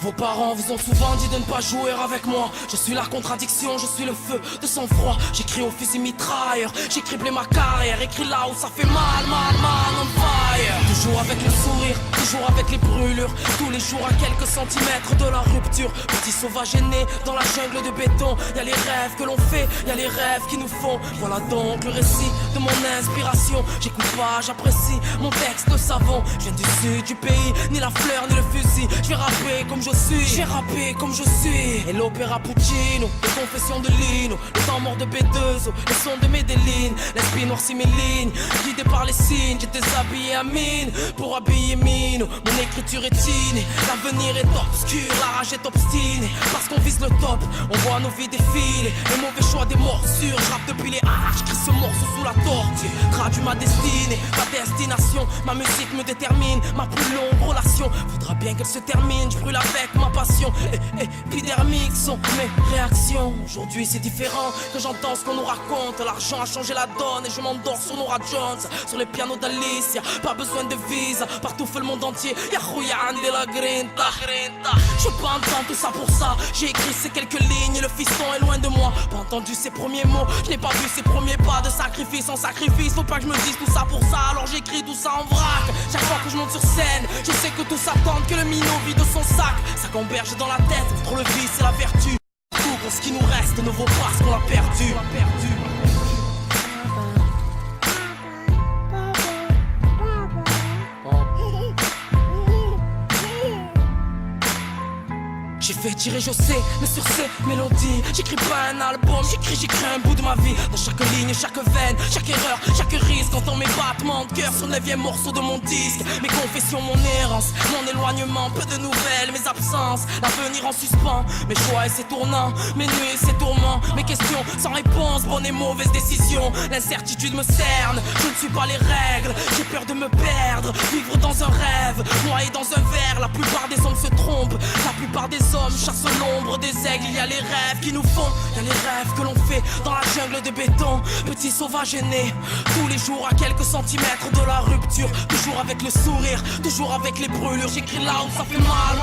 Vos parents vous ont souvent dit de ne pas jouer avec moi. Je suis la contradiction, je suis le feu de sang-froid. J'écris au fusil mitrailleur, j'ai criblé ma carrière. Écrit là où ça fait mal, on fire. Toujours avec le sourire, toujours avec les brûlures. Tous les jours à quelques centimètres de la rupture. Petit sauvage aîné dans la jungle de béton. Y'a les rêves que l'on fait, y'a les rêves qui nous font. Voilà donc le récit de mon inspiration. J'écoute pas, j'apprécie mon texte savon. Je viens du sud du pays, ni la fleur ni le fusil. Je vais rapper comme je suis, j'ai rappé comme je suis. Et l'opéra Puccino, les confessions de Lino, le temps mort de B2O, les sons de Medellin. L'esprit noircit mes lignes, guidé par les signes. J'ai déshabillé à mine pour habiller Mino. Mon écriture est innée, l'avenir est obscur, la rage est obstinée. Parce qu'on vise le top, on voit nos vies défiler. Les mauvais choix des morsures, je rappe depuis les haches, j'écris ce morceau sous la tortue. Traduis ma destinée, ma destination. Ma musique me détermine, ma plus longue relation. Faudra bien qu'elle se termine, je brûle avec ma passion. Épidermiques sont mes réactions. Aujourd'hui c'est différent, que j'entends ce qu'on nous raconte. L'argent a changé la donne et je m'endors sur Nora Jones. Sur les pianos d'Alicia, pas besoin de visa. Partout fait le monde entier, y'a Rouyan de la grinta. Je veux pas entendre tout ça pour ça. J'ai écrit ces quelques lignes et le fiston est loin de moi. Pas entendu ses premiers mots, je n'ai pas vu ses premiers pas de sacrifice en sacrifice. Faut pas que je me dise tout ça pour ça, alors j'écris tout ça en vrac. Chaque fois que je monte sur scène, je sais que tous attendent que le minot vide de son sac. Ça gamberge dans la tête, trop le vice et la vertu. Tout pour ce qui nous reste ne vaut pas ce qu'on a perdu. J'ai fait tirer, je sais, mais sur ces mélodies j'écris pas un album, j'écris un bout de ma vie. Dans chaque ligne, chaque veine, chaque erreur, chaque risque. Entends mes battements de cœur sur le 9e morceau de mon disque. Mes confessions, mon errance, mon éloignement, peu de nouvelles, mes absences, l'avenir en suspens. Mes choix et ses tournants, mes nuits et ses tourments. Mes questions sans réponse, bonnes et mauvaises décisions. L'incertitude me cerne, je ne suis pas les règles. J'ai peur de me perdre, vivre dans un rêve, noyé dans un verre. La plupart des hommes se trompent, la plupart des hommes chasse l'ombre des aigles. Il y a les rêves qui nous font, il y a les rêves que l'on fait dans la jungle de béton. Petit sauvage aîné, tous les jours à quelques centimètres de la rupture. Toujours avec le sourire, toujours avec les brûlures. J'écris là où ça fait mal,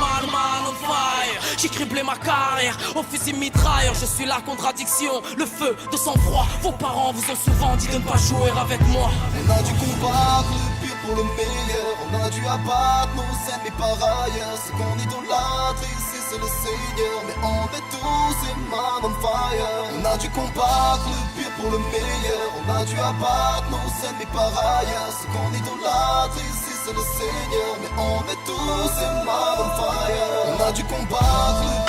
on fire. J'ai criblé ma carrière au fusil mitrailleur. Je suis la contradiction, le feu de sang-froid. Vos parents vous ont souvent dit de ne pas jouer avec moi. On a dû combattre le pire pour le meilleur. On a dû abattre nos ennemis par ailleurs. Ce qu'on idolâtre ici c'est le Seigneur. Mais on est tous et man on fire. On a dû combattre le pire pour le meilleur. On a dû abattre nos ennemis par ailleurs. Ce qu'on idolâtre ici c'est le Seigneur. Mais on est tous et man on fire. On a dû combattre le